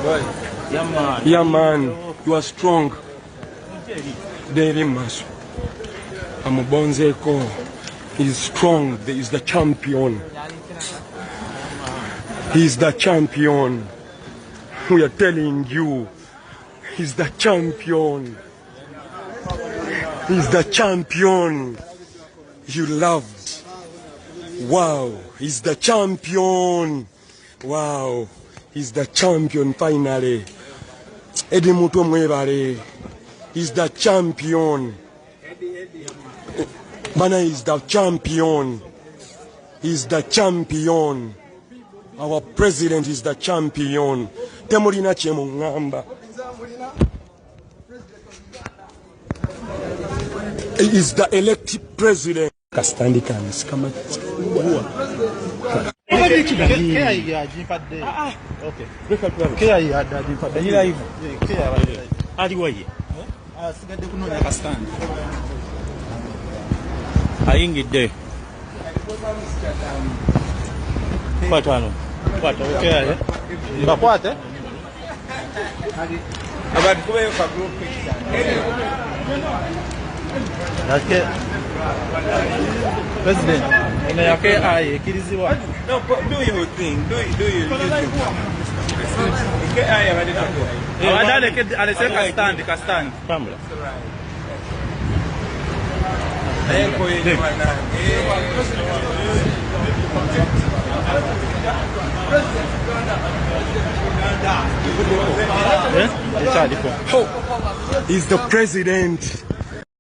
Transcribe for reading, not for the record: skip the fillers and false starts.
Yeah, man. You are strong. Daily Maso. Amubonzeko. He's strong. He's the champion. He's the champion. We are telling you. He's the champion. He's the champion you loved. Wow. He's the champion. Wow. He's the champion finally. Edi mutu mwebare. He's the champion. Bana is the champion. He's the champion. Our president is the champion. Temulina chemu ngamba. He is the elected president. Kastandikans kama ayingidde kwatano kwata okay mbakwate abantu kubeyo ka group nake president ina yake aye kiriziwa no do your thing do you ke aye abadale ke alese ka stand pamela He's the president.